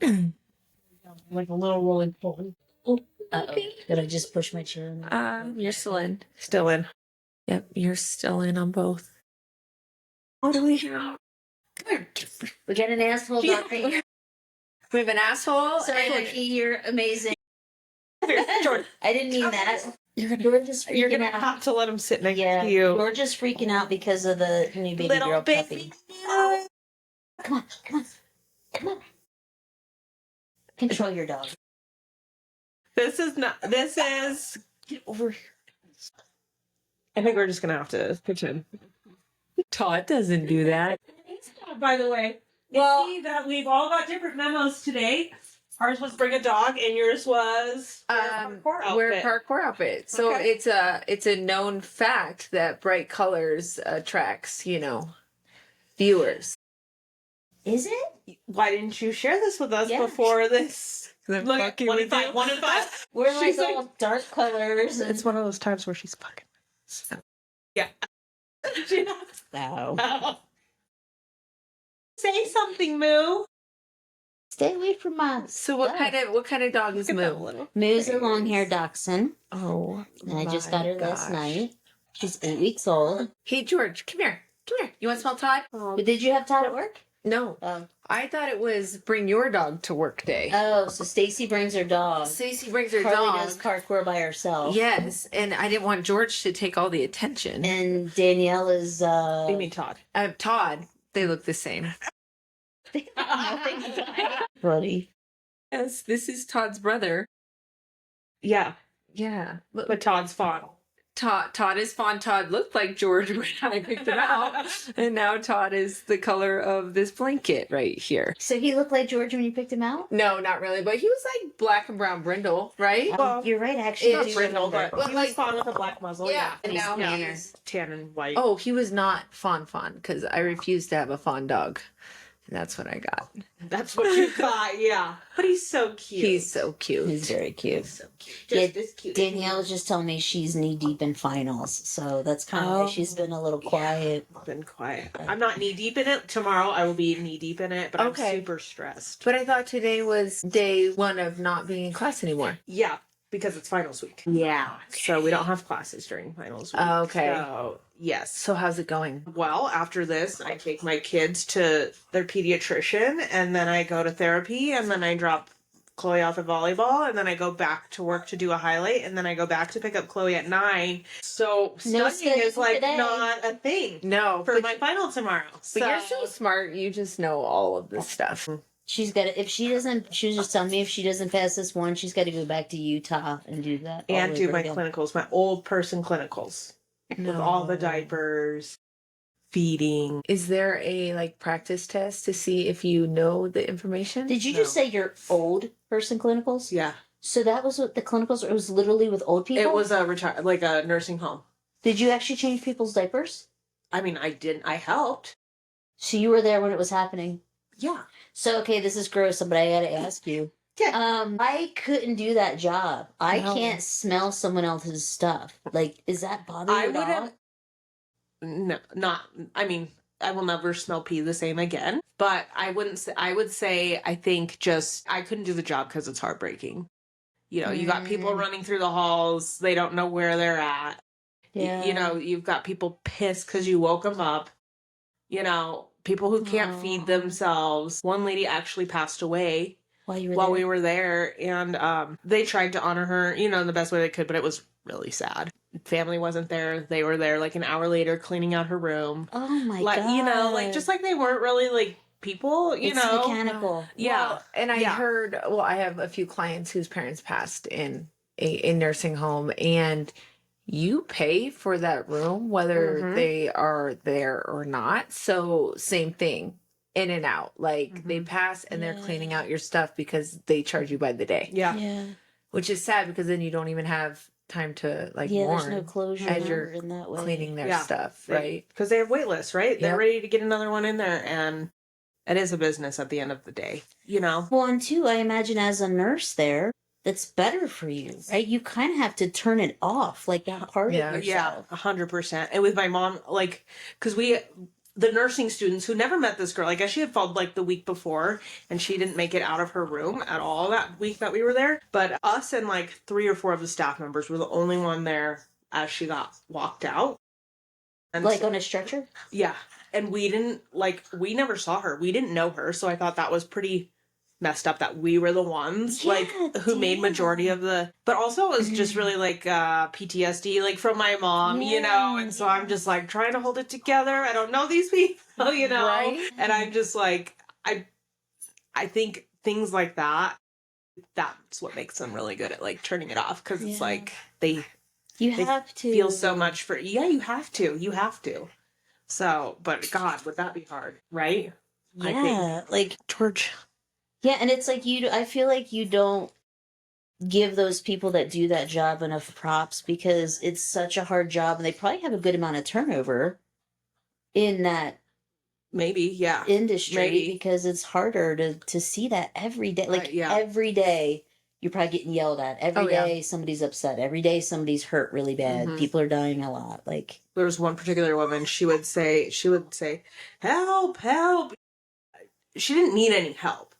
Like a little rolling pole. Oh, did I just push my chair in? You're still in. Still in. Yep, you're still in on both. What do we have? We got an asshole dog. We have an asshole. Sorry, Nikki, you're amazing. George, I didn't mean that. You're You're gonna have to let him sit next Yeah, to you. George is freaking out because of the new baby Little girl baby. puppy. Come on, come on, come on. Control your dog. This is get over here. I think we're just gonna have to pretend. Todd doesn't do that. By the way, Well- see that we've all got different memos today. Ours was bring a dog, and yours was Wear a parkour outfit. So Okay. it's a known fact that bright colors attracts, viewers. Is it? Why didn't you share this with us Yeah. before this? I'm Look, fucking 1 in with 5, you. 1 in 5. We're like She's all dark colors. And... It's one of those times where she's fucking. Yeah. She knows. No. Say something, Moo. Stay away from us. So what kind of dog is Moo? Moo's a long-haired dachshund. Oh, And I just got her last gosh. night. She's 8 weeks old. Hey George, come here. Come here. You want to smell Todd? But did you have Todd at work? No. I thought it was bring your dog to work day. Oh, so Stacy brings her dog. Stacy brings her Carly dog. does parkour by herself. Yes, and I didn't want George to take all the attention. And Danielle is What do you mean, Todd? Todd, they look the same. buddy. Yes, this is Todd's brother. Yeah, Yeah. but Todd's fawn. Todd is fawn. Todd looked like George when I picked him out. And now Todd is the color of this blanket right here. So he looked like George when you picked him out? No, not really, but he was like black and brown brindle, right? Well, You're right, actually. it's I do brindle, remember. but he was fawn with a black muzzle. Yeah, and and now he's tan and white. Oh, he was not fawn because I refused to have a fawn dog. And that's what I got. That's what you got, yeah. But he's so cute. He's so cute. He's very cute. so cute. Yeah, Just as cute. Danielle was just telling me she's knee deep in finals, so that's kind of why she's been a little quiet. Been quiet. I'm not knee deep in it. Tomorrow I will be knee deep in it, but Okay. I'm super stressed. But I thought today was day one of not being in class anymore. Yeah, because it's finals week. Yeah. So we don't have classes during finals week. Oh, okay. So, yes. So how's it going? Well, after this, I take my kids to their pediatrician, and then I go to therapy, and then I drop Chloe off at volleyball, and then I go back to work to do a highlight, and then I go back to pick up Chloe at 9. So No studying is like today. not a thing No, for but, my final tomorrow. but you're so smart. You just know all of this stuff. She's got to, if she doesn't, she was just telling me if she doesn't pass this one, she's got to go back to Utah and do that. all and do over my again. clinicals, my old person clinicals, with all the diapers, feeding. Is there a practice test to see if you know the information? Did you just say your old person clinicals? Yeah, So that was what the clinicals, it was literally with old people? it was a like a nursing home. Did you actually change people's diapers? I mean, I didn't. I helped. So you were there when it was happening? Yeah. So, okay, this is gross, but I gotta ask you. Yeah. I couldn't do that job. I No. can't smell someone else's stuff. Like, is that bothering I you would at all? have. No, not. I mean, I will never smell pee the same again. But I wouldn't say. I would say. I think just I couldn't do the job because it's heartbreaking. You know, you got people running through the halls. They don't know where they're at. Yeah. You know, you've got people pissed because you woke them up. You know, people who can't feed themselves. One lady actually passed away While you were while there? we were there, and they tried to honor her, you know, in the best way they could, but it was really sad. Family wasn't there. They were there like an hour later cleaning out her room. Oh my Like, god. you know, like just like they weren't really like people, you it's know. mechanical. Yeah. Well, and I heard, I have a few clients whose parents passed in a nursing home, and you pay for that room whether they are there or not. So same thing, in and out. Like they pass and they're cleaning out your stuff because they charge you by the day. Yeah. Yeah. Which is sad because then you don't even have time to Yeah, mourn there's no closure as you're in that way. cleaning their Yeah. stuff, right? Because they have wait lists, right? They're Yep. ready to get another one in there, and it is a business at the end of the day, you know. Well, and two, I imagine as a nurse there, that's better for you, right? You kind of have to turn it off, like that part Yeah. of Yeah, yourself. 100%. And with my mom, like, because we the nursing students who never met this girl. I guess she had followed like the week before and she didn't make it out of her room at all that week that we were there. But us and like 3 or 4 of the staff members were the only one there as she got walked out. And Like on a stretcher? yeah. And we didn't we never saw her. We didn't know her. So I thought that was pretty messed up that we were the ones who made majority of the, but also it was just really PTSD from my mom, and so I'm just trying to hold it together. I don't know these people, Right. And I'm just I think things like that's what makes them really good at turning it off, because it's they have to feel so much for you have to. So, but God, would that be hard, right? Yeah, George. Yeah, and it's I feel like you don't give those people that do that job enough props, because it's such a hard job and they probably have a good amount of turnover in that Maybe, industry, Maybe. because it's harder to see that every day. Every day you're probably getting yelled at. Every day somebody's upset. Every day somebody's hurt really bad. Mhm. People are dying a lot. There was one particular woman, she would say, help, help. She didn't need any help.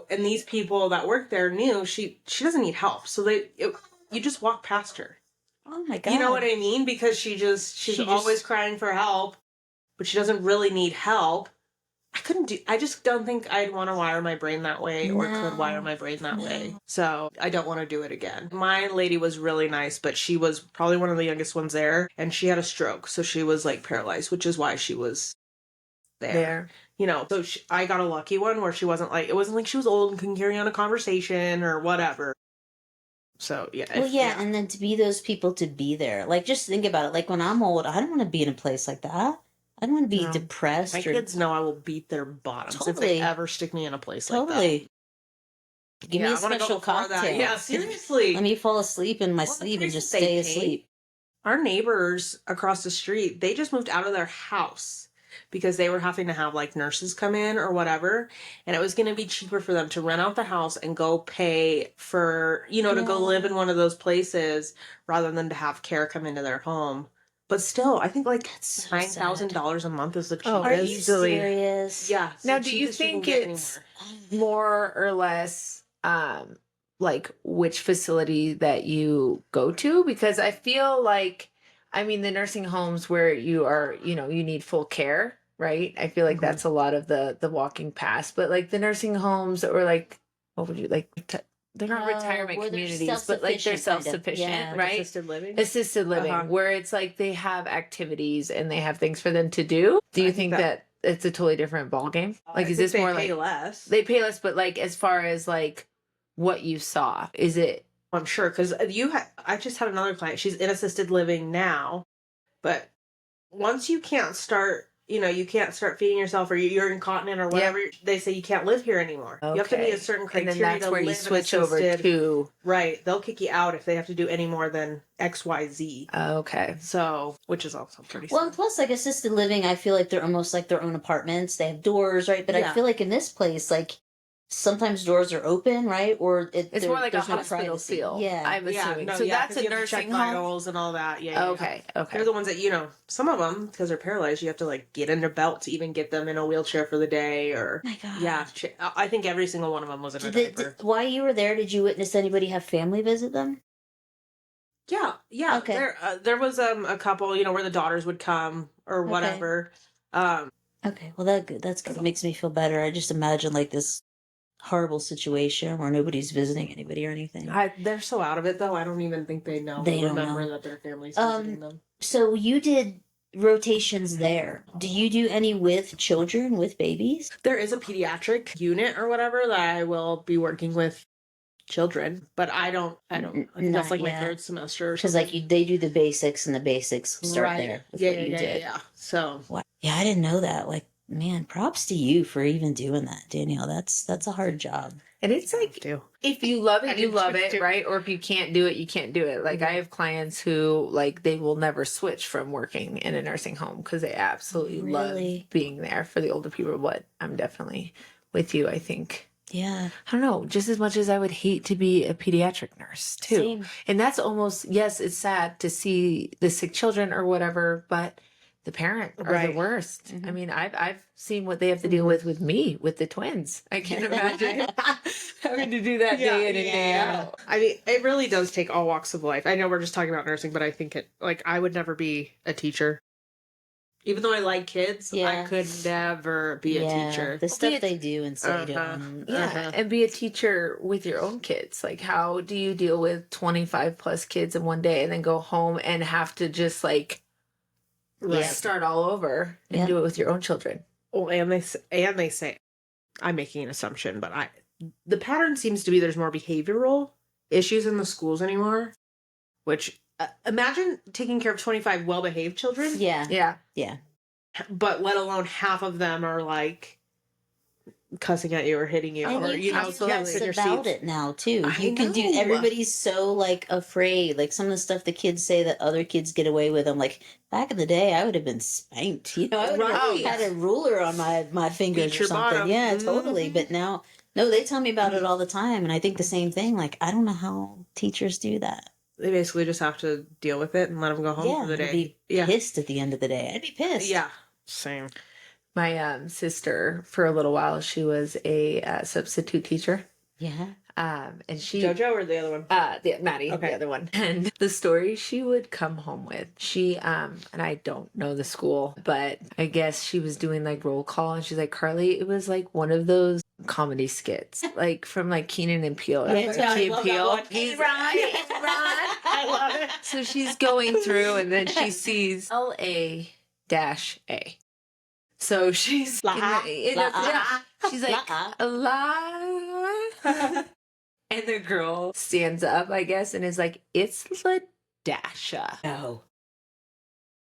And these people that work there knew she doesn't need help. So you just walk past her. Oh my God. You know what I mean? Because she's always crying for help, but she doesn't really need help. I just don't think I'd want to wire my brain that way or could wire my brain that way. So I don't want to do it again. My lady was really nice, but she was probably one of the youngest ones there, and she had a stroke. So she was paralyzed, which is why she was there. So I got a lucky one where she wasn't it wasn't like she was old and couldn't carry on a conversation or whatever. So, yeah. Well, and then to be those people to be there. Just think about it. When I'm old, I don't want to be in a place like that. I don't want to be depressed. My kids know I will beat their bottoms if they ever stick me in a place like that. Totally. Give me a special cocktail. Yeah, seriously. Let me fall asleep in my sleep and just stay asleep. Our neighbors across the street, they just moved out of their house because they were having to have nurses come in or whatever, and it was going to be cheaper for them to rent out the house and go pay for to go live in one of those places rather than to have care come into their home. But still, I think $9,000 a month is the cheapest. Are you serious? Yeah. Now, do you think it's more or less which facility that you go to? Because I feel the nursing homes where you are, you need full care, right? I feel like that's a lot of the walking past. But the nursing homes, or what would you they're not retirement communities, but they're self-sufficient, right? Assisted living, where it's they have activities and they have things for them to do. Do you think that it's a totally different ballgame? Is this more they pay less? They pay less, but as far as what you saw, is it? I'm sure, because I just had another client. She's in assisted living now, but once you can't start, you can't start feeding yourself, or you're incontinent or whatever, they say you can't live here anymore. Okay. You have to meet a certain criteria. And then that's where you switch over to. Right. They'll kick you out if they have to do any more than XYZ. Okay. So, which is also pretty sad. Well, and plus, assisted living, I feel they're almost their own apartments. They have doors, right? But I feel in this place, sometimes doors are open, right? Or it's more like a hospital feel. Yeah, I'm assuming. No, so that's a you nursing have to check vitals and all that. Yeah. Okay. Okay. They're the ones that some of them, because they're paralyzed, you have to get in their belt to even get them in a wheelchair for the day. Or my God. Yeah, I think every single one of them was in a diaper. While you were there, did you witness anybody have family visit them? Yeah. Okay. There was a couple, where the daughters would come or whatever. Okay. Well, that's good. It makes me feel better. I just imagine this horrible situation where nobody's visiting anybody or anything. They're so out of it, though. I don't even think they know. They don't remember know that their family's visiting them. So you did rotations there. Do you do any with children, with babies? There is a pediatric unit or whatever that I will be working with children, but I don't. I think that's my third semester. Because they do the basics, and the basics start there. With what you did. Yeah. So. Yeah, I didn't know that. Man, props to you for even doing that, Danielle. That's a hard job. And it's if you love it, you love it, right? Or if you can't do it, you can't do it. I have clients who they will never switch from working in a nursing home because they absolutely love being there for the older people. But I'm definitely with you, I think. Yeah. I don't know, just as much as I would hate to be a pediatric nurse too. Same. And that's almost, yes, it's sad to see the sick children or whatever, but the parent are the Right. worst. I mean, I've seen what they have to deal with me, with the twins. I can't imagine having to do that day in and day out. I mean, it really does take all walks of life. I know we're just talking about nursing, but I think it, like, I would never be a teacher. Even though I like kids, I Yeah. could never be a teacher. The stuff they do and say Uh-huh. don't. Yeah, and be a teacher with your own kids. Like, how do you deal with 25 plus kids in one day and then go home and have to just like Right. start all over and Yeah. do it with your own children? Well, and they say, I'm making an assumption, but the pattern seems to be there's more behavioral issues in the schools anymore. Which imagine taking care of 25 well-behaved children, Yeah. Yeah. Yeah. but let alone half of them are like cussing at you or hitting you, And or you know, can absolutely. guess in your about seat. it now too. I You can do. know. Everybody's so like afraid. Like some of the stuff the kids say that other kids get away with. I'm like, back in the day, I would have been spanked. You know, I would Right. have had a ruler on my fingers Beat or your something. bottom. Yeah, totally. Mhm. But now, no, they tell me about it all the time, and I think the same thing. Like, I don't know how teachers do that. They basically just have to deal with it and let them go home Yeah, for the and day. be Yeah, pissed at the end of the day. I'd be pissed. yeah, same. My sister, for a little while, she was a substitute teacher. Yeah. And she JoJo or the other one? Maddie, Okay. the other one. And the story she would come home with, she and I don't know the school, but I guess she was doing like roll call, and she's like, Carly, it was like one of those comedy skits, like from like Keenan and Peele. Yeah, I Key and love that Peele. one. He's Hey, Ron. Hey, Ron. I love it. So she's going through, and then she sees LA-A. So she's she's like la. And the girl stands up, I guess, and is like, it's LaDasha. No.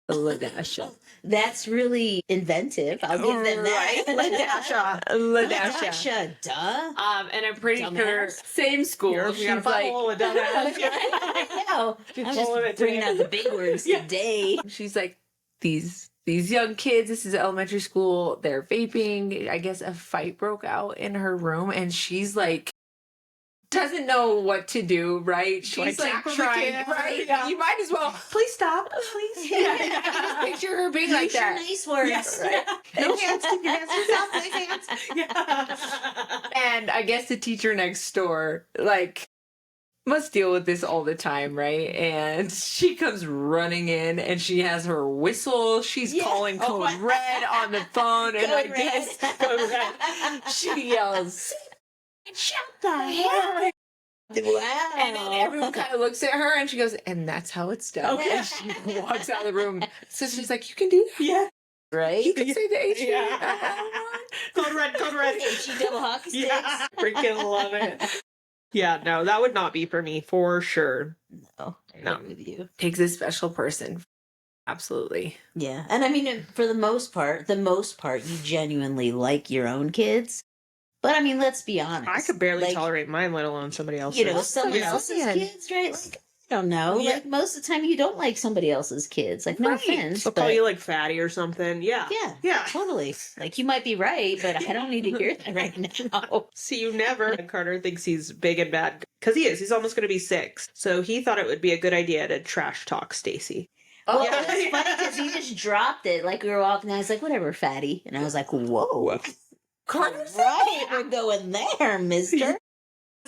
LaDasha. That's really inventive. I'll give them that. LaDasha. LaDasha. LaDasha, duh. And I'm pretty Dumbass. sure same school. We She's gotta like, follow a dumbass. I know. I'm pulling it just bringing today. out the big words Yeah. today. she's like, these young kids, this is elementary school, they're vaping. I guess a fight broke out in her room, and she's like, doesn't know what to do, right? She's like tackle the trying, kid, right? yeah. You might as well, please stop, please. Yeah. Just picture her being like Use your that. nice words. Yes. Right? No hands, keep your hands to yourself, nice hands. Yeah. And I guess the teacher next door, like, must deal with this all the time, right? And she comes running in, and she has her whistle. She's Yeah. calling Oh, Code my- Red on the phone, and I Code guess Red. Code Red. She yells, "Shut the hell up!" Wow. And then everyone kind of looks at her, and she goes, "And that's how it's done." Okay. And she walks out of the room. So she's like, "You can do that. Yeah. Right? You can say the H. Yeah. Code red, code red. She double hockey sticks. Yeah. Freaking love it. Yeah, no, that would not be for me for sure. No, I No. agree with you. Takes a special person. Absolutely. Yeah, and I mean, for the most part, you genuinely like your own kids. But I mean, let's be honest. I could barely Like, tolerate mine, let alone somebody else's. you know, someone Yeah. else's Yeah. kids, right? Like, I don't know. Yeah. Like most of the time, you don't like somebody else's kids. Like, no Right. offense, They'll but call you like fatty or something. Yeah. yeah, Yeah. totally. Like you might be right, but I don't need to hear that right now. See you never. Carter thinks he's big and bad because he is. He's almost going to be 6. So he thought it would be a good idea to trash talk Stacy. Well, Yeah. it's funny because he just dropped it. Like we were walking, I was like, "Whatever, fatty," and I was like, "Whoa, Carter right, we're going there, Mister."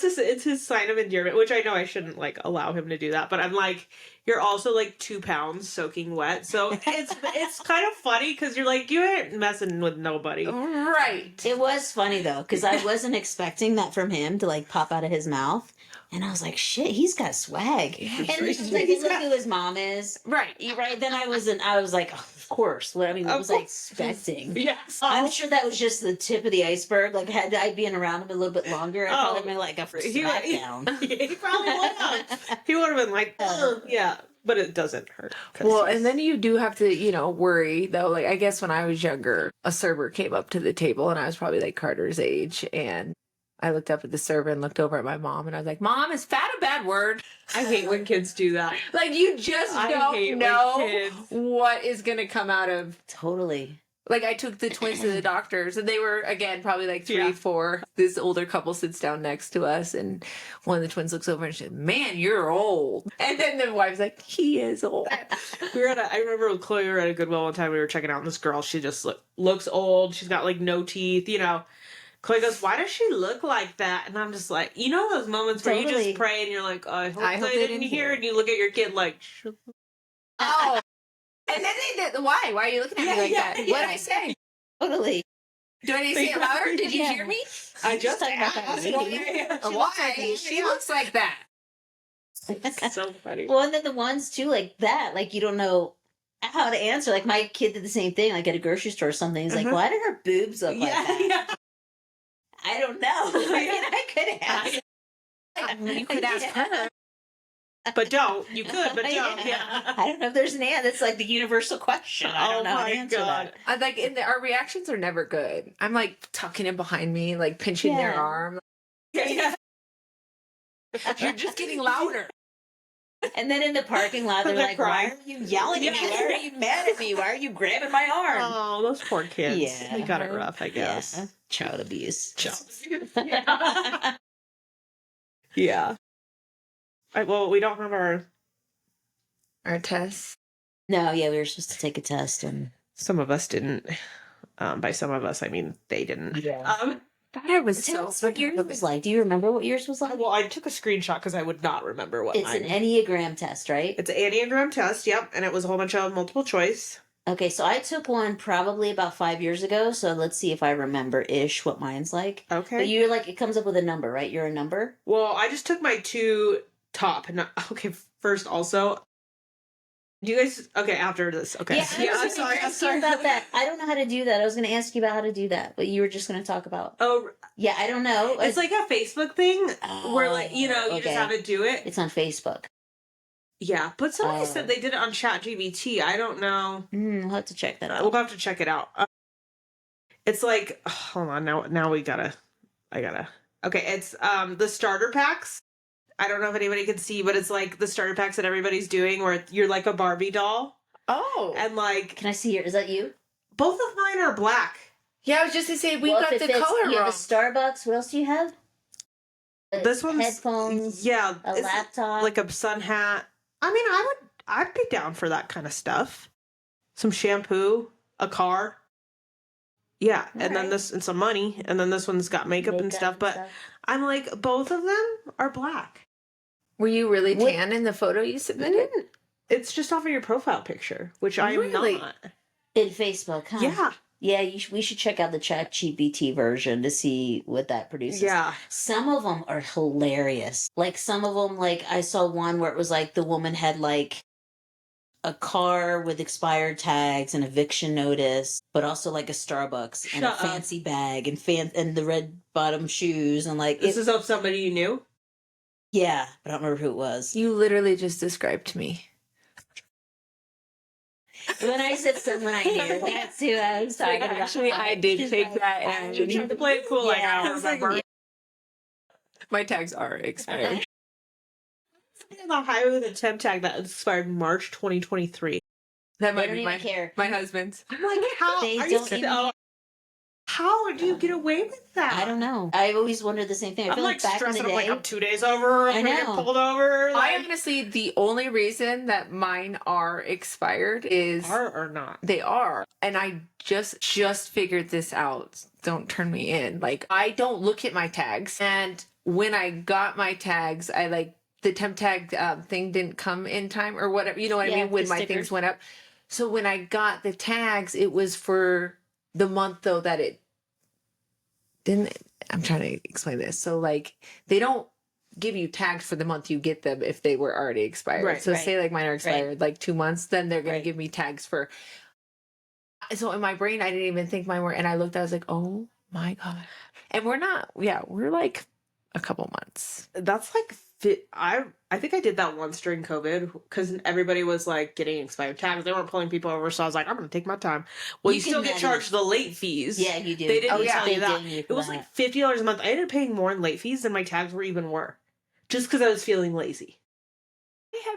It's his sign of endearment, which I know I shouldn't like allow him to do that, but I'm like, you're also like 2 pounds soaking wet, so it's kind of funny because you're like, you ain't messing with nobody. Right. It was funny though, because I wasn't expecting that from him to like pop out of his mouth. And I was like, shit, he's got swag. And like, look who his mom is. Right. Right. Then I was like, oh, of course. What Of was I course. expecting? Yes. I'm sure that was just the tip of the iceberg. Like, had I been around him a little bit longer, I'd probably been like a He smackdown. he probably would have. He would have been like, yeah, but it doesn't hurt. 'cause Well, he's- and then you do have to, worry though. Like, I guess when I was younger, a server came up to the table, and I was probably like Carter's age, and I looked up at the server and looked over at my mom, and I was like, "Mom, is fat a bad word?" I hate when kids do that. Like, you just I hate don't when know kids- what is going to come out of Totally. Like, I took the twins to the doctors, and they were, again, probably like 3, Yeah. 4. This older couple sits down next to us, and one of the twins looks over and says, "Man, you're old." And then the wife's like, "He is old." I remember with Chloe, we were at a Goodwill one time, we were checking out this girl, she just looks old, she's got like no teeth, you know. Chloe goes, "Why does she look like that?" And I'm just like, you know those moments where you Totally. just pray and you're like, oh, I hope they they didn't hear, and you look at your kid like, Oh. And then they did, why? Why are you looking at me like that? What did I say? Totally. Do I need to say it louder? Did you hear me? I just talking about that asked. lady. Why? She looks like that. So funny. Well, and then the ones too, like that, like you don't know how to answer. Like my kid did the same thing, like at a grocery store or something. He's like, "Why did her boobs look like that?" I don't know. I mean, I could ask. You could ask her. But don't. You could, but don't. Yeah. I don't know if there's an answer. That's like the universal question. I don't know how to answer that. Our reactions are never good. I'm like tucking in behind me, like pinching their Yeah. arm. Yeah. You're just getting louder. And then in the parking lot, they're They're like, "Why crying. are you yelling at me? Why are you mad at me? Why are you grabbing my arm?" Oh, those poor kids. Yeah. They got it rough, I guess. Yeah. Child abuse. Yeah. Yeah. Well, we don't have Our tests. No, yeah, we were supposed to take a test, and some of us didn't. By some of us, I mean they didn't. Yeah. Thought I was tell so us what yours was like. Do you remember what yours was like? Well, I took a screenshot because I would not remember what It's mine. an Enneagram test, right? It's an Enneagram test, yep, and it was a whole bunch of multiple choice. Okay, so I took one probably about 5 years ago. So let's see if I remember ish what mine's like. Okay. But you're like, it comes up with a number, right? You're a number. Well, I just took my 2 top. And okay, first also, do you guys? Okay, after this. Okay. Yeah, I was gonna ask you about that. I don't know how to do that. I was going to ask you about how to do that, but you were just going to talk about. Oh, Yeah, I don't know. it's like a Facebook thing where, like, you Oh, just have to do it. It's on Facebook. Yeah, but somebody Oh. said they did it on ChatGPT. I don't know. I'll have to check that We'll out. have to check it out. It's like, hold on, now I gotta. Okay, it's the starter packs. I don't know if anybody can see, but it's like the starter packs that everybody's doing, where you're like a Barbie doll, Oh. and like Can I see your? Is that you? both of mine are black. Yeah, I was just to say we Well, got if the it fits- color You have wrong. a Starbucks. What else do you have? This one's headphones. yeah, A it's laptop. like a sun hat. I mean, I'd be down for that kind of stuff. Some shampoo, a car. Yeah, and then Alright. this and some money, and then this one's got makeup and stuff. But I'm like, both of them are black. Were you really What- tan in the photo you submitted? It's just off of your profile picture, which I am Really? not. In Facebook, huh? Yeah, Yeah, we should check out the ChatGPT version to see what that produces. yeah. Some of them are hilarious. Like some of them, like I saw one where it was like the woman had like a car with expired tags and eviction notice, but also like a Starbucks and Shut a up. fancy bag and the red bottom shoes and like This is of somebody you knew. yeah, but I don't remember who it was. You literally just described me. When I said someone I knew, that's who I was talking about. Actually, I did take that and You tried to play it cool, like Yeah, I I don't was like, remember. my tags are expired. The highway with a temp tag that expired March 2023. That They might don't be even my care. my husband's. I'm like, how They are you don't even- so? How do you get away with that? I don't know. I've always wondered the same thing. I I'm feel like like back in stressing. the I'm like, day. I'm 2 days over. I'm I gonna get know. pulled over. I Like, honestly, the only reason that mine are expired is are or not? they are, and I just figured this out. Don't turn me in. Like I don't look at my tags, and when I got my tags, I like the temp tag thing didn't come in time or whatever. You know what I Yeah, mean? When the my sticker. things went up, so when I got the tags, it was for the month though that it didn't. I'm trying to explain this. So like they don't give you tags for the month you get them if they were already expired. Right, so right, say like mine are expired like 2 months, then they're gonna Right. give me tags for. So in my brain, I didn't even think mine were, and I looked. I was like, oh my god! And we're not. Yeah, we're like a couple months. That's like I think I did that once during COVID because everybody was like getting expired tags. They weren't pulling people over, so I was like, I'm gonna take my time. Well, you You still can get manage- charged the late fees. Yeah, you do. They didn't Oh, yeah. tell you that. ding you It for was that. like $50 a month. I ended up paying more in late fees than my tags were even were, just because I was feeling lazy.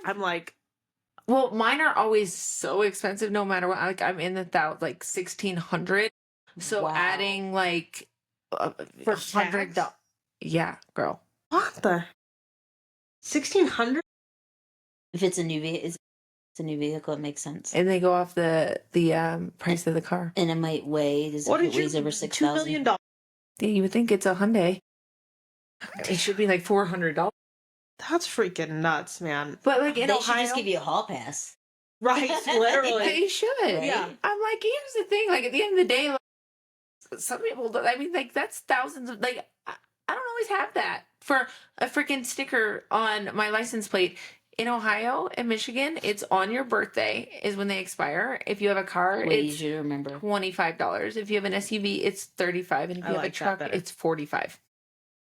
I'm like, Well, mine are always so expensive no matter what. Like I'm in the like 1,600. So Wow. adding like For $100. tax? Yeah, girl. What the? 1,600? If it's a new vehicle, it's a new vehicle, it makes sense. And they go off the price of the car. And it might weigh. Does What it did you? weighs over $2 6,000? million. Yeah, you would think it's a Hyundai. It should be like $400. That's freaking nuts, man. But like in They Ohio, should just give you a hall pass. Right, literally. they should. Right? Yeah. I'm like, here's the thing. Like at the end of the day, like, some people, I mean, like that's thousands of like. I don't always have that for a freaking sticker on my license plate. In Ohio and Michigan, it's on your birthday is when they expire. If you have a car, Way it's easier to remember. $25. If you have an SUV, it's $35, and if I you have a like that truck, better. it's $45.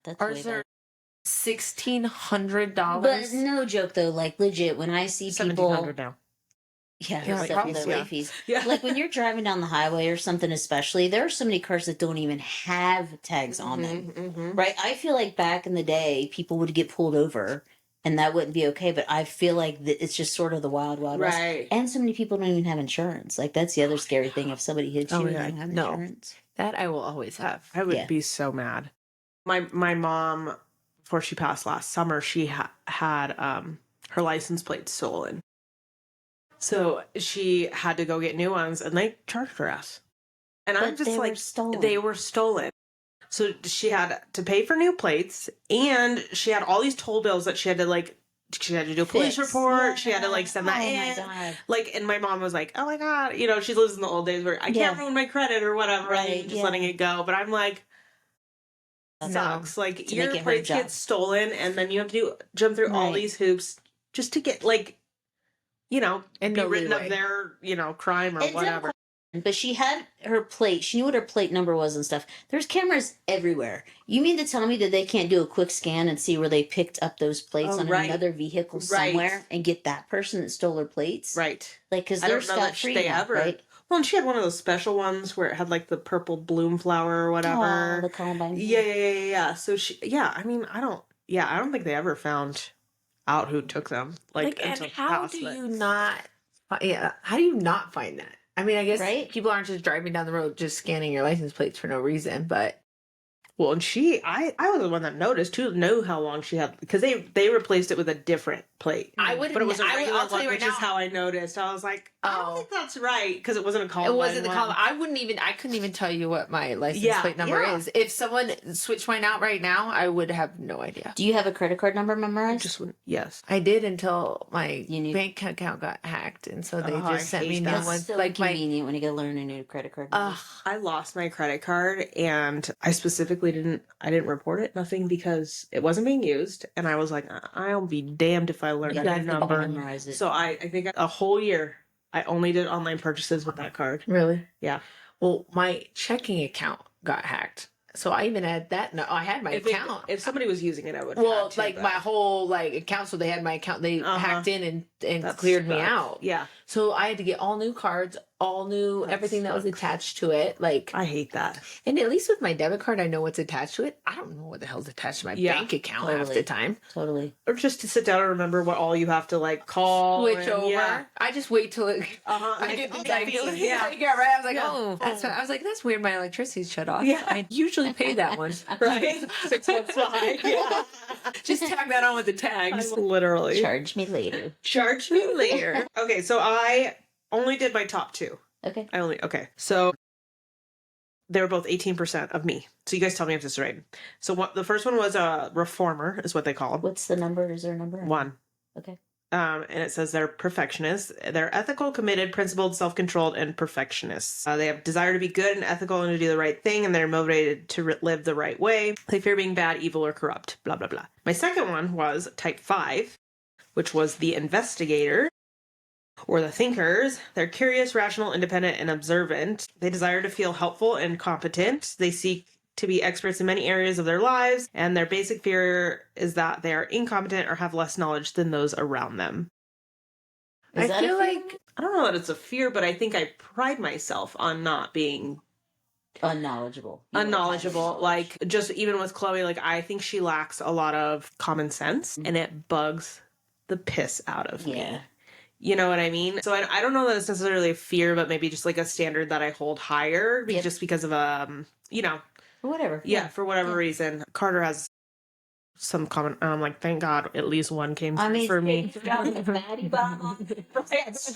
That's Ours way are better. $1,600. But no joke though, like legit, when I see people, 1,700 now. yeah, Yeah, like probably, the yeah. late fees. Yeah. Like when you're driving down the highway or something, especially, there are so many cars that don't even have tags on them. Mm-hmm. Right? I feel like back in the day, people would get pulled over and that wouldn't be okay. But I feel like it's just sort of the wild, wild west. Right. And so many people don't even have insurance. Like that's the other scary thing. If somebody hits you Oh, and yeah. you don't have No. insurance. That I will always have. I would Yeah. be so mad. My mom, before she passed last summer, she had her license plate stolen. So she had to go get new ones, and they charged her ass. And I'm But just they like, were stolen. they were stolen. So she had to pay for new plates, and she had all these toll bills that she had to do a police Fix. report. She had to send that Oh in. my God. And my mom was like, "Oh my God," she lives in the old days where I Yeah. can't ruin my credit or whatever, Right, and just yeah. letting it go. But I'm like, No. sucks. Like To your make it her plates job. get stolen, and then you have to jump through all Right. these hoops just to get And be no written leeway. of their crime or It's whatever. But she had her plate. She knew what her plate number was and stuff. There's cameras everywhere. You mean to tell me that they can't do a quick scan and see where they picked up those plates Oh, on right. another vehicle Right. somewhere and get that person that stole her plates? Right. Like, because I they're don't know that scot free they now, ever. right? Well, and she had one of those special ones where it had the purple bloom flower or whatever. Oh, the Columbine. Yeah. So I mean, I don't think they ever found out who took them. And until how past, do but- you not? Yeah, how do you not find that? I mean, I guess Right? people aren't just driving down the road just scanning your license plates for no reason, but Well, and I was the one that noticed too, know how long she had, because they replaced it with a different plate. I would. But it was a regular I'll tell one, you right which is now. how I noticed. I was like, I don't Oh. think that's right, because it wasn't a call. It wasn't the call. I couldn't even tell you what my license plate number is. If someone switched mine out right now, I would have no idea. Do you have a credit card number memorized? Just yes. I did until my You need- bank account got hacked, and so they Oh, I just sent me hate new that. It's ones. so Like my, convenient when you gotta learn a new credit card number. I lost my credit card, and I specifically didn't report it, nothing, because it wasn't being used, and I was like, I'll be damned if I learn You that have to number. memorize it. So I think a whole year I only did online purchases with that card. really? Yeah. Well, my checking account got hacked, so I even had that. No, I had my account. If somebody was using it, I would. Well, have to, like but- my whole account, so they had my account. They Uh-huh. hacked in and That cleared me sucks. out. Yeah, So I had to get all new cards, all new That everything that was sucks. attached to it. I hate that. And at least with my debit card, I know what's attached to it. I don't know what the hell's attached to my Yeah, bank account half totally. the time. Totally. Or just to sit down and remember what all you have to call. Switch and- over. Yeah. I just wait till it. Uh-huh. I get the Yeah. diagnosis. Yeah. Yeah, right. I was like, Yeah. oh, that's what, I was like, that's weird. My electricity's shut off. Yeah. I usually pay that one. Right. 6 months behind. Yeah. Just tag that on with the tags. Literally. Charge me later. Charge me later. Okay, so I only did my top two. Okay. So they were both 18% of me. So you guys tell me if this is right. So the first one was a reformer, is what they called. What's the number? Is there a number? One. Okay. And it says they're perfectionists. They're ethical, committed, principled, self-controlled, and perfectionists. They have desire to be good and ethical and to do the right thing, and they're motivated to live the right way. They fear being bad, evil, or corrupt. Blah, blah, blah. My second one was type 5, which was the investigator, or the thinkers. They're curious, rational, independent, and observant. They desire to feel helpful and competent. They seek to be experts in many areas of their lives, and their basic fear is that they are incompetent or have less knowledge than those around them. Is I that a feel fear? like I don't know that it's a fear, but I think I pride myself on not being Unknowledgeable. You don't have unknowledgeable. knowledge. Like, just even with Chloe, I think she lacks a lot of common sense, and it bugs the piss out of me. Yeah. You know what I mean? So I don't know that it's necessarily a fear, but maybe just like a standard that I hold higher, Yep. just because of you know, Or whatever. yeah, for whatever Yeah. reason. Carter has some comment, and I'm like, thank God, at least one came for me. Fatty bomb.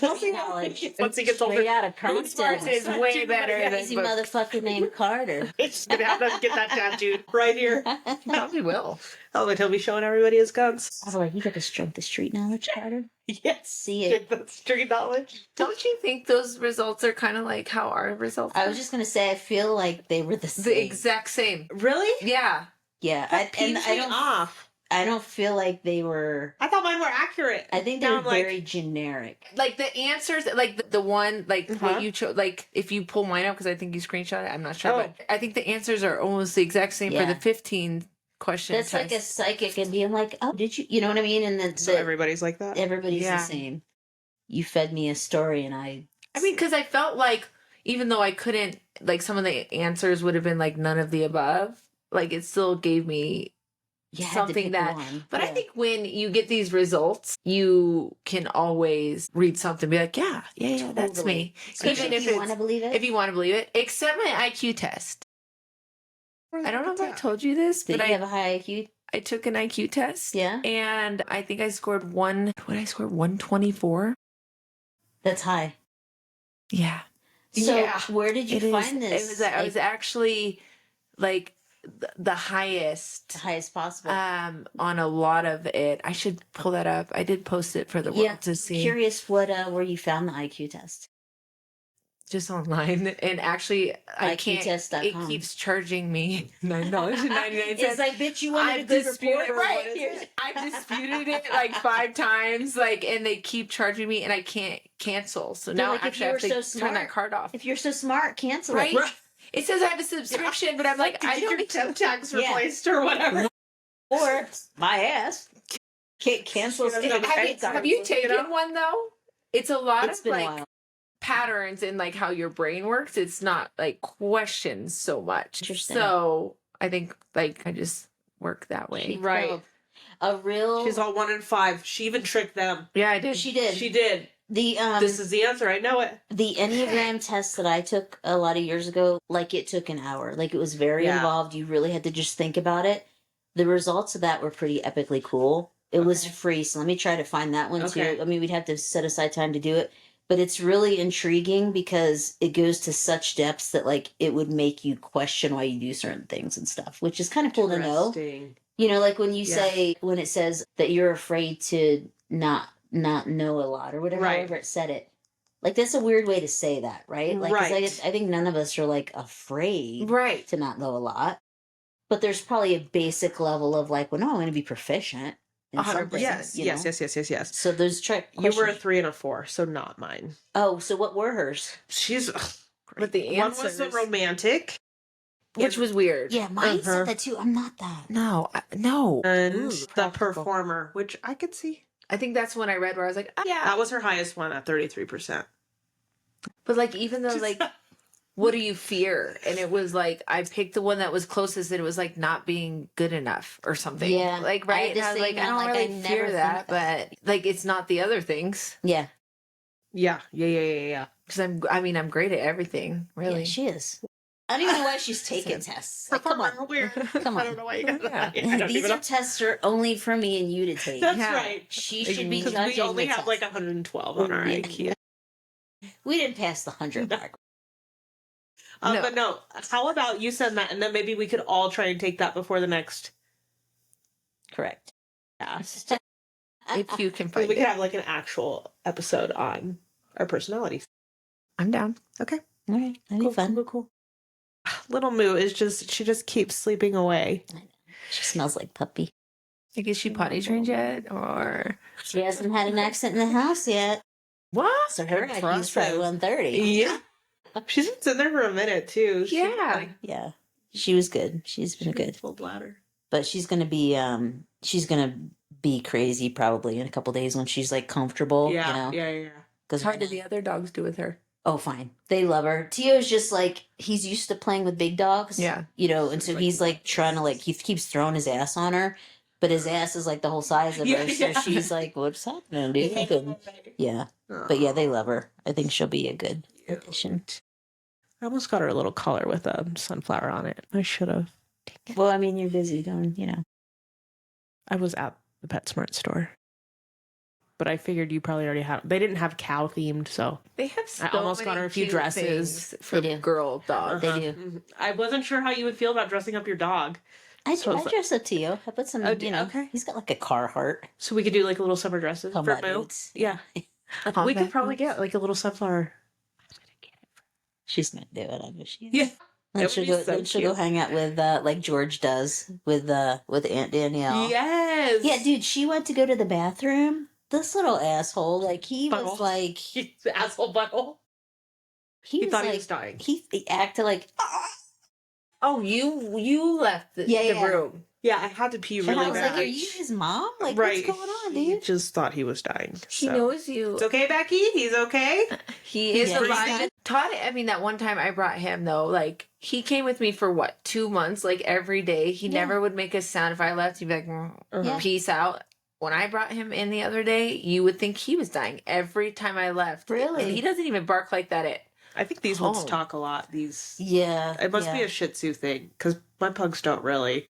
Knowledge. Once he gets older, Straight out of Who's Compton. is way better than Crazy motherfucker named Carter. It's gonna have to get that tattooed right here. Probably will. Oh, and he'll be showing everybody his guns. I was like, you got the street knowledge, Carter. Yes, See it. the street knowledge. Don't you think those results are kind of like how our results I are? was just gonna say, I feel like they were the same. The exact same. Really? Yeah. Yeah, That peeves me off. I don't feel like they were. I thought mine were accurate. I think they Now were I'm like, very generic. Like the answers, like the one, like Uh-huh. what you chose, like if you pull mine up, because I think you screenshot it, I'm not sure, Oh. but I think the answers are almost the exact same for Yeah. the 15 question That's test. like a psychic and being like, oh, did you? You know what I mean? And then so everybody's like that. everybody's Yeah. the same. You fed me a story, and I mean, because I felt like even though I couldn't, like some of the answers would have been like none of the above, like it still gave me you had to something pick that. one. But I Yeah. think when you get these results, you can always read something, and be like, yeah, that's Totally. me. Especially Even if if you it's want to believe it. if you want to believe it, except my IQ test. I don't know if I told you this, Did but you have a high IQ? I took an IQ test. Yeah. And I think I scored 124. That's high. Yeah. So Yeah. where did you It is. find this? It was. I was actually like the highest. the highest possible. On a lot of it. I should pull that up. I did post it for the world to see. Curious what where you found the IQ test. Just online, and actually, I can't. IQtest.com. It keeps charging me $9.99. It's like, bitch, you wanted a good reporter. Right. What is it? I've disputed it like 5 times, like, and they keep charging me, and I can't cancel. So They're now like, if actually I you have to were so turn that smart- card off. If you're so smart, cancel Right? it. It says I have a subscription, but I'm like, I don't need temp tags Yeah. replaced or whatever. Or my ass. Can't cancel. She doesn't Have you taken one though? It's a lot It's of been a like while. patterns in like how your brain works. It's not like questions so much. Interesting. So I think like I just work that way. She Right. felt A real. She's all 1 in 5. She even tricked them. Yeah, I did. She did. She did. The This is the answer. I know it. the Enneagram test that I took a lot of years ago, like it took an hour. Like it was very Yeah. involved. You really had to just think about it. The results of that were pretty epically cool. It was Okay. free, so let me try to find that one Okay. too. I mean, we'd have to set aside time to do it, but it's really intriguing because it goes to such depths that like it would make you question why you do certain things and stuff, which is kind of cool to know. Interesting. You know, like when you Yeah. say when it says that you're afraid to not know a lot or whatever, Right. however it said it. Like that's a weird way to say that, right? Like 'cause Right. I think none of us are like afraid Right. to not know a lot. But there's probably a basic level of like, well, no, I'm going to be proficient in 100%. something. Yes, you yes, know? yes. So those You were a 3 and a 4, so not mine. Oh, so what were hers? She's. But the One was the answers- romantic, Which was weird. Yeah, mine Uh-huh. said that too. I'm not that. No, no. and Ooh, the practical. performer, which I could see. I think that's when I read where I was like, ah, yeah. That was her highest one at 33%. But like, even though like, what do you fear? And it was like, I picked the one that was closest, and it was like not being good enough or something. Yeah, Like, I right? had the And I was like, same I don't one, like, really I never fear think that, that. but like, it's not the other things. Yeah. Yeah. Because I'm great at everything, really. Yeah, she is. I don't even know why she's taking tests. Like, come on. Weird. Come I on. don't know why you got that. Yeah. I don't These even are know. tests are only for me and you to take. That's Yeah. right. She should be Because judging we only the have test. like 112 on our Yeah. IQ. We didn't pass the 100 mark. No. But no, how about you send that, and then maybe we could all try and take that before the next Correct. cast. If you can We find could it. have like an actual episode on our personalities. I'm down. Okay. All right. That'd be fun. Cool. Little Moo is she just keeps sleeping away. She smells like puppy. Like, is she potty trained yet? Or She hasn't had an accent in the house yet. what? So her IQ's probably Impressive. 130. Yeah. She's been sitting there for a minute too. She's Yeah. like, Yeah. She was good. She's been good. full bladder. But she's gonna be crazy probably in a couple days when she's like comfortable. Yeah, You know? yeah. Because How did the other dogs do with her? oh, fine. They love her. Tio's just like he's used to playing with big dogs. Yeah. You know, and so he's like trying to like he keeps throwing his ass on her. But his ass is like the whole size of her, so she's like, "What's happening, dude?" And, yeah, but yeah, they love her. I think she'll be a good addition. I almost got her a little collar with a sunflower on it. I should have. Well, I mean, you're busy going, you know. I was at the PetSmart store. But I figured you probably already had. They didn't have cow themed, so They have so I almost got many her a few cute dresses. things for They do. girl dogs. They do. Mhm. I wasn't sure how you would feel about dressing up your dog. I So it's like- dress up Tio. I put some, Oh, you know, okay. he's got like a Carhartt. So we could do like little summer dresses Come for on, Moo. dudes. Yeah. Come We could back, probably dudes. get like a little sunflower. She's gonna do it. I know she is. Yeah. Then That she'll would be go. so Then she'll go cute. hang out with like George does with Aunt Danielle. Yes. Yeah, dude. She went to go to the bathroom. This little asshole, like he Butthole. was like The asshole butthole. he was thought like he was dying. he acted like Oh, you left the, Yeah, the yeah. room. Yeah, I had to pee and really I was bad. like, "Are you his mom? Like, Right. what's going on, He dude?" just thought he was dying. He so. knows you. It's okay, Becky. He's okay. He is Yeah, he's alive. fine. Todd, I mean, that one time I brought him though, like he came with me for what, 2 months, like every day. He Yeah. never would make a sound. If I left, he'd be like, Yeah. peace out. When I brought him in the other day, you would think he was dying every time I left. Really? And he doesn't even bark like that at I think these ones home. talk a lot. These. Yeah, It must yeah. be a Shih Tzu thing because my pugs don't really.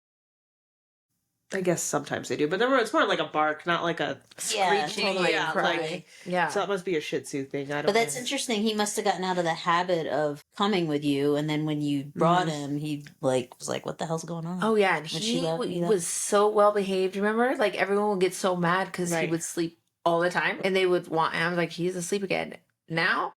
I guess sometimes they do, but it's more like a bark, not like a Yeah, screeching. totally, Yeah, cry. like Yeah. so. That must be a Shih Tzu thing. I don't. But that's know. interesting. He must have gotten out of the habit of coming with you, and then when you brought Mhm. him, he like was like, "What the hell's going on?" Oh yeah, and When he she left, you know? was so well behaved. Remember, like everyone would get so mad because he Right. would sleep all the time, and they would want. And I was like, he's asleep again now.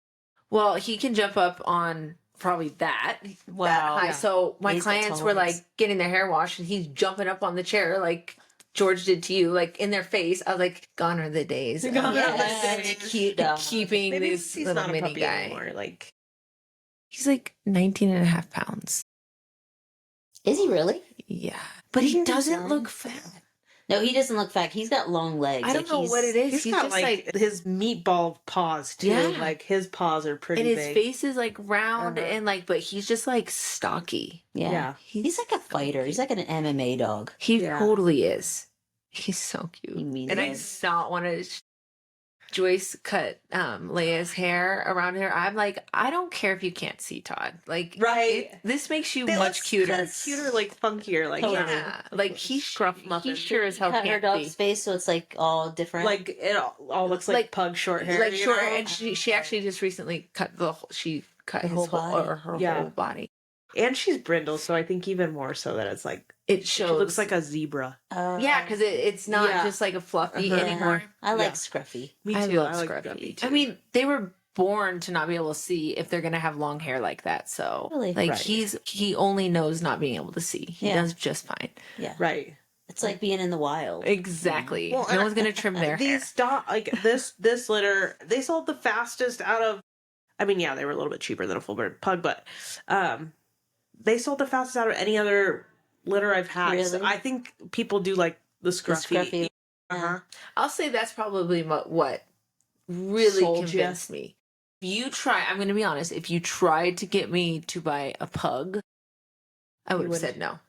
Well, he can jump up on probably that high. Yeah. So my He's got clients were tolerance. like getting their hair washed, and he's jumping up on the chair like George did to you, like in their face. I was like, gone are the days. of Gone are the Yeah, days. it's a cute dog. keeping Maybe this he's little not a mini puppy guy. anymore. Like He's like 19 and a half pounds. Is he really? Yeah, but he You're doesn't young. look fat. No, he doesn't look fat. He's got long legs. I don't Like, know what it is. he's got just like his meatball paws too. Yeah. Like his paws are pretty and his big. face is like round Uh-huh. and like, but he's just like stocky. Yeah. Yeah. He's like a fighter. He's like an MMA dog. He Yeah. totally is. He's so cute. He means And I it. did not want to. Joyce cut Leia's hair around her. I'm like, I don't care if you can't see Todd. Like, Right. this makes you They much look cuter. kinda cuter, like funkier, like Totally. Yeah, like he Scruff muffin. He sure as hell Cut her can't dog's see. face so it's like all different. like it all looks like, Like- pug short hair. Like you short, know? and she actually just recently cut she cut Her his whole whole body. or her Yeah. whole body. And she's brindle, so I think even more so that it's like It she shows. looks like a zebra. Yeah, because it's not Yeah. just like a fluffy Uh-huh. anymore. I like Yeah. Scruffy. Me I too. love like Scruffy. Scruffy, too. I mean, they were born to not be able to see if they're gonna have long hair like that. So, Really? like Right. he only knows not being able to see. He Yeah. does just fine. Yeah. right. It's like being in the wild. Exactly. Well, no one's gonna trim their hair. These like this litter, they sold the fastest out of. I mean, yeah, they were a little bit cheaper than a full bird pug, but they sold the fastest out of any other litter I've had. So Really? I think people do like the scruffy. Scruffy. Uh-huh. I'll say that's probably what really Sold ya. convinced me. If you try, I'm gonna be honest. If you tried to get me to buy a pug, I would have wouldn't. said no.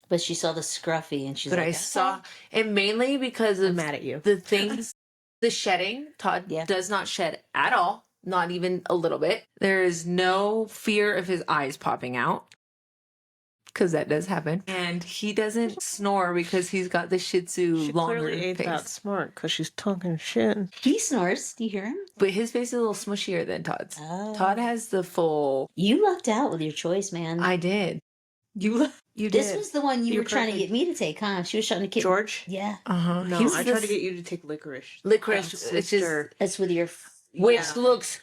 But she saw the Scruffy and she's But like, I saw, and mainly because I'm of mad at you. the things, the shedding. Todd Yeah. does not shed at all, not even a little bit. There is no fear of his eyes popping out, because that does happen. And he doesn't snore because he's got the Shih Tzu She longer clearly ain't that face. smart because she's talking shit. He snores. Do you hear him? But his face is a little smushier than Todd's. Oh. Todd has the full. You lucked out with your choice, man. I did. You this did. was the one you You're were trying to perfect. get me to take, huh? She was trying to get George. Yeah, Uh-huh. No, He's I the tried to get you to take licorice. licorice, That's which is sister. that's with your. which Yeah. looks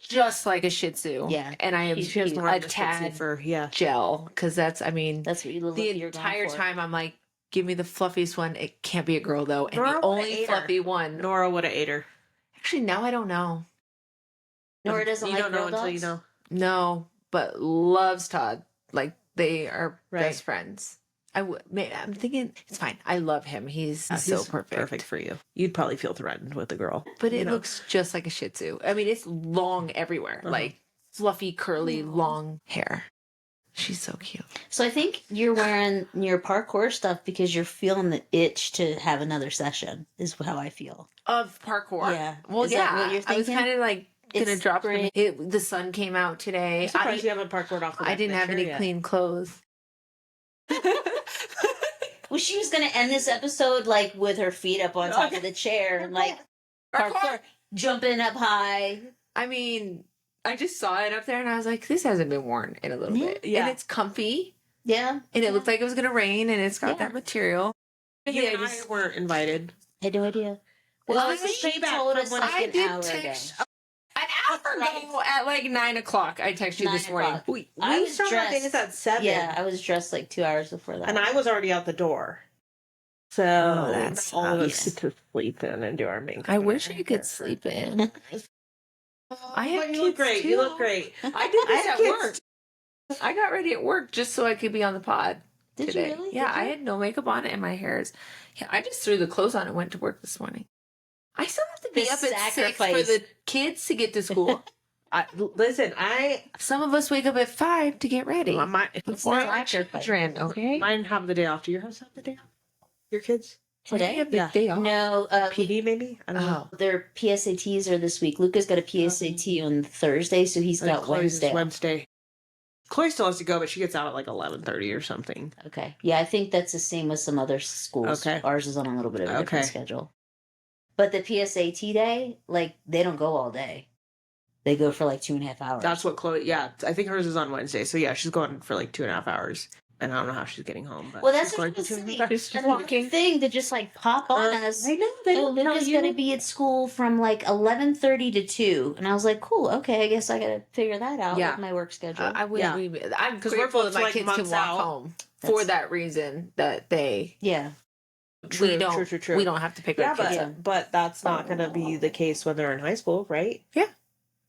just like a Shih Tzu. Yeah. And I am She has more a of a Shih Tzu tad fur. Yeah. gel because that's. I mean, That's what you look. the you're going entire for. time I'm like, give me the fluffiest one. It can't be a girl though, and Nora the would've only ate her. fluffy one. Nora would have ate her. Actually, now I don't know. Nora doesn't You like don't know girl until dogs? you know. No, but loves Todd. Like they are Right. best friends. I'm thinking it's fine. I love him. He's so He's perfect. Perfect for you. You'd probably feel threatened with the girl. But you it know. looks just like a Shih Tzu. I mean, it's long everywhere, Uh-huh. like fluffy, curly, long hair. She's so cute. So I think you're wearing your parkour stuff because you're feeling the itch to have another session, is how I feel. Of parkour. Yeah. Well, Is that what you're I was thinking? kind of like gonna It's drop great. the sun came out today. I'm surprised you haven't parkoured off of I that didn't have picture any yet. clean clothes. Well, she was going to end this episode like with her feet up on top of the chair and like parkour, jumping up high. I mean, I just saw it up there and I was like, this hasn't been worn in a little bit. Yeah. And it's comfy. Yeah. And it looked like it was gonna rain and it's got that material. You and I weren't invited. I had no idea. Well, Well, this is she payback told from us when like I an did hour text ago. an hour ago at like 9 o'clock. I texted you 9 this morning. o'clock. We I was started our dressed- days at 7. Yeah, I was dressed like 2 hours before that. And I was already out the door. So that's all of us nice. get to sleep in and do our makeup. I wish I could sleep in. I have But you look kids, great. too. You look great. I did this have at kids. work. I got ready at work just so I could be on the pod Did today. you really? Yeah, Did you? I had no makeup on and my hair's. Yeah, I just threw the clothes on and went to work this morning. I still have to be The up at 6 for sacrifice. the kids to get to school. Listen, Some of us wake up at 5 to get ready. Before our sacrifice. children, okay? mine have the day off. Do your house have the day off? Your kids? Today? have the Yeah. day off. No, PD maybe? I don't know. Oh, their PSATs are this week. Luca's got a PSAT on Thursday, so he's I think got Chloe's is Wednesday. Wednesday. Chloe still has to go, but she gets out at like 11:30 or something. Okay. Yeah, I think that's the same with some other schools. Okay. Ours is on a little bit of a different Okay. schedule. But the PSAT day, like, they don't go all day. They go for like 2.5 hours. That's what Chloe. Yeah, I think hers is on Wednesday. So yeah, she's going for like 2.5 hours, and I don't know how she's getting home. But well, that's she's what going for I'm 2.5 saying. hours. She's And walking. the thing to just like pop on us. I know they Oh, don't tell Luca's you. gonna be at school from like 11:30 to 2, and I was like, "Cool, okay, I guess I gotta figure that out Yeah. with my work schedule." I wouldn't be. I'm 'Cause we're grateful both, that my like, kids can months walk out. home for That's- that reason that they yeah, we don't True. we don't have to pick Yeah, our kids but up. but that's not going to be the case when they're in high school, right? Yeah.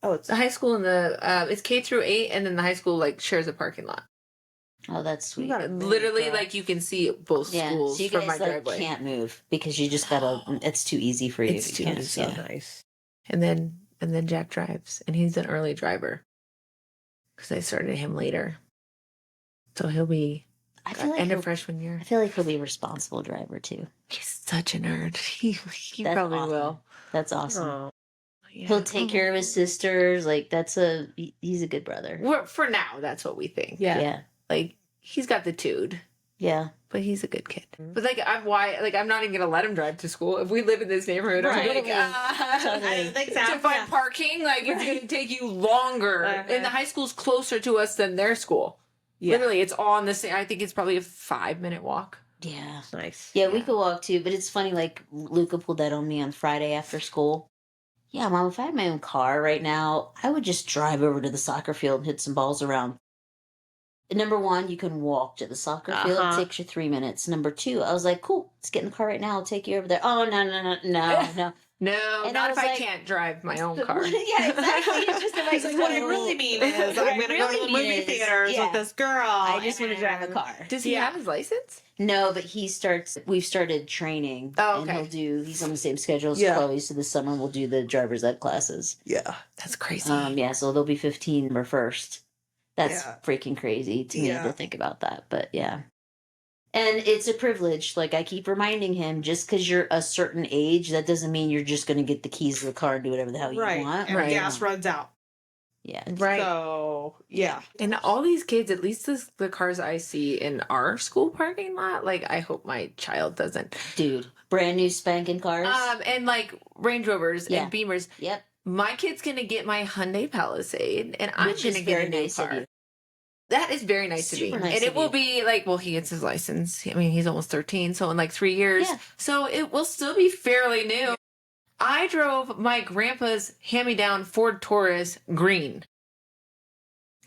Oh, it's The high school and the it's K through 8, and then the high school like shares a parking lot. oh, that's sweet. got it. Literally, God. like you can see both Yeah, schools so you from guys my like driveway. can't move because you just gotta. It's too easy for you. It's You too can't- easy. so yeah. nice. And then Jack drives, and he's an early driver because I started him later, so he'll be I feel like end of he'll, freshman year. I feel like he'll be a responsible driver too. He's such a nerd. He That's probably awesome. will. That's awesome. Oh, Yeah. He'll take care of his sisters. Like he's a good brother. For now, that's what we think. Yeah, Like he's got the tude, yeah. but he's a good kid. Mhm. But I'm not even gonna let him drive to school if we live in this neighborhood. I'm Right. like, Totally. to find parking, like it's gonna take you longer. Uh-huh. And the high school's closer to us than their school. yeah. Literally, it's on the same. I think it's probably a 5-minute walk. Yeah. Nice. Yeah, we Yeah. could walk too, but it's funny, like Luca pulled that on me on Friday after school. Yeah, Mom, if I had my own car right now, I would just drive over to the soccer field and hit some balls around. Number one, you can walk to the soccer field. Uh-huh. It takes you 3 minutes. Number two, I was like, cool, let's get in the car right now. I'll take you over there. Oh, no. No, And not I if was I like- can't drive my own car. Yeah, exactly. It's just like, It's like, what I really mean is What I I'm going to go to really the movie mean is, theaters yeah, with this girl. I just want to drive a and- car. Does he Yeah. have his license? No, but we've started training. Oh, And okay. he's on the same schedule as Yeah. Chloe, so this summer we'll do the driver's ed classes. Yeah. That's crazy. Yeah, so they'll be 15 November 1st. That's Yeah. freaking crazy to me Yeah. to think about that, but yeah. And it's a privilege. Like I keep reminding him, just because you're a certain age, that doesn't mean you're just going to get the keys to the car and do whatever the hell you Right. want. And Right. gas runs out. Yeah. Right. So, yeah. And all these kids, at least the cars I see in our school parking lot, like I hope my child doesn't. Dude, brand new spanking cars. And like Range Rovers Yeah. and Beamers. Yep. My kid's gonna get my Hyundai Palisade, and I'm Which is gonna get very a new nice of car. you. That is very nice to Super me. nice And it of will you. be like, well, he gets his license. I mean, he's almost 13, so in like 3 years. Yeah. So it will still be fairly new. I drove my grandpa's hand-me-down Ford Taurus green.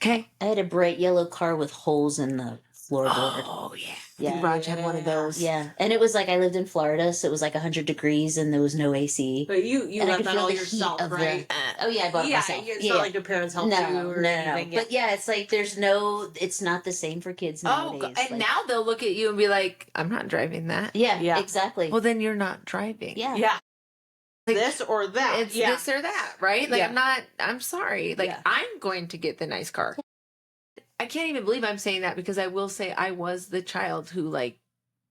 Okay. I had a bright yellow car with holes in the floorboard. Oh, yeah. Yeah. Raj had one of those. Yeah. And it was like I lived in Florida, so it was like 100 degrees and there was no AC. But you And I left could that feel all the heat yourself, of the- right? Oh yeah, I bought it Yeah, myself. it's yeah. not like your parents helped you or anything. Yeah. But yeah, it's like it's not the same for kids Oh, nowadays. and Like, now they'll look at you and be like, I'm not driving that. yeah, Yeah. exactly. Well, then you're not driving. yeah. Yeah. Like, This or that. It's yeah. this or that, right? Like, Yeah. I'm sorry. Like, Yeah. I'm going to get the nice car. I can't even believe I'm saying that because I will say I was the child who, like,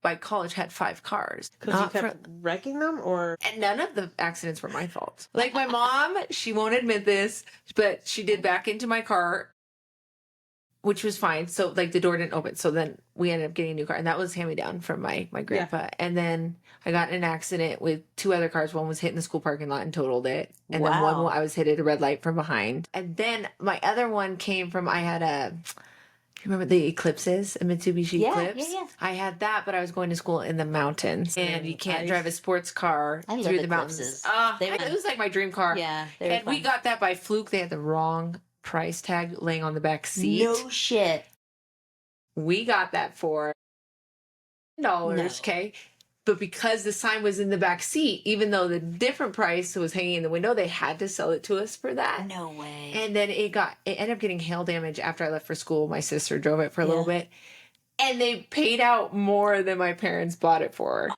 by college had 5 cars. Because you Not kept wrecking them, or and none of the accidents were my fault. Like my mom, she won't admit this, but she did back into my car, which was fine. So like the door didn't open. So then we ended up getting a new car, and that was hand me down from my grandpa. And then I got in an accident with 2 other cars. One was hit in the school parking lot and totaled it, and then one Wow. I was hit at a red light from behind. And then my other one came from I had a. You remember the Eclipses, a Mitsubishi Eclipse? Yeah. I had that, but I was going to school in the mountains, and you can't drive a sports car I love through the mountains. Eclipses. It was like my dream car. Yeah, And we got that by fluke. They had the wrong price tag laying on the back seat. No shit. We got that for $10, okay? But because the sign was in the back seat, even though the different price was hanging in the window, they had to sell it to us for that. No way. And then it ended up getting hail damage after I left for school. My sister drove it for a little bit. And they paid out more than my parents bought it for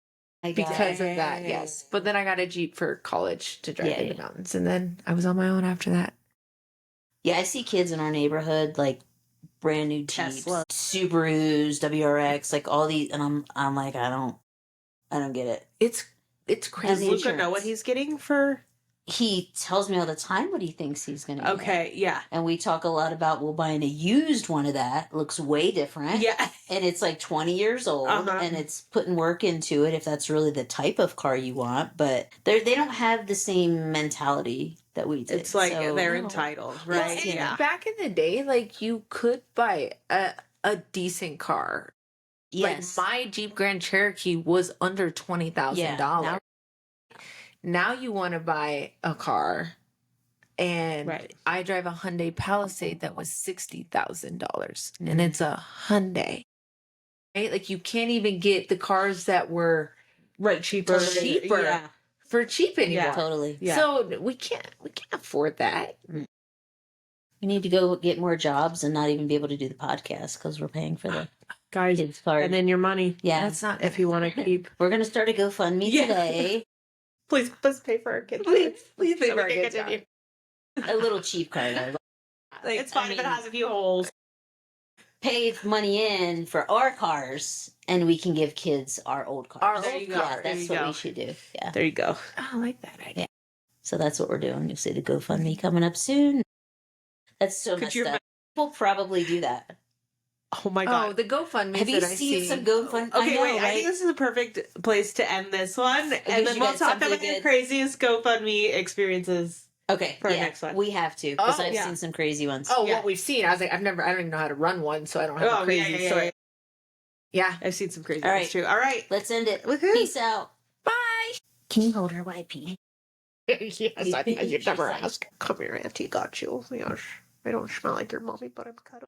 because of that, yes. But then I got a Jeep for college to drive in the mountains. And then I was on my own after that. Yeah, I see kids in our neighborhood, like brand new Jeeps, Tesla. Subarus, WRX, like all these, and I'm like, I don't get it. It's does crazy. Luca know what he's getting for? He tells me all the time what he thinks he's going to get. Okay, yeah. And we talk a lot about, well, buying a used one of that looks way different. Yeah. And it's like 20 years old, and it's putting work into it if that's really the type of car you want. But they don't have the same mentality that we did. It's like So, they're no. entitled, Well, right? and Yeah. back in the day, like you could buy a decent car. Yes. Like my Jeep Grand Cherokee was under $20,000. Now you want to buy a car, and I drive a Hyundai Palisade that was $60,000, and it's a Hyundai. Right? Like you can't even get the cars that were cheaper cheaper for cheap anymore. Yeah. Totally. Yeah. So we can't afford that. We need to go get more jobs and not even be able to do the podcast because we're paying for the guys, kids' card. and then your money. Yeah. That's not If you want to keep. We're going to start a GoFundMe today. Please pay for our kids. Please pay so for our we can kids. continue. A little cheap car, though. Like, it's fine if it mean- has a few holes. Pay money in for our cars, and we can give kids our old cars. Our There old you go. Yeah, car. There that's you what go. we should do. Yeah. There you go. I like that idea. Yeah. So that's what we're doing. You'll see the GoFundMe coming up soon. That's so Could messed you up. We'll probably do that. Oh my god. Oh, the GoFundMe Have you that I seen see. some GoFundMe? Okay, I know, wait. I right? think this is the perfect place to end this one, and Because then you we'll got talk something about your good. craziest GoFundMe experiences. Okay, for our yeah, next one. we have to because Oh, I've yeah. seen some crazy ones. Oh, Yeah. what we've seen. I was like, I don't even know how to run one, so I don't have a crazy story. Yeah. I've seen some crazy All ones right. too. All right. Let's end it. Woohoo. Peace out. Bye. Can you hold her while I pee? Yes, I She's you'd never like- ask. Come here, Auntie. Got you. Yes. I don't smell like your mommy, but I'm cuddling.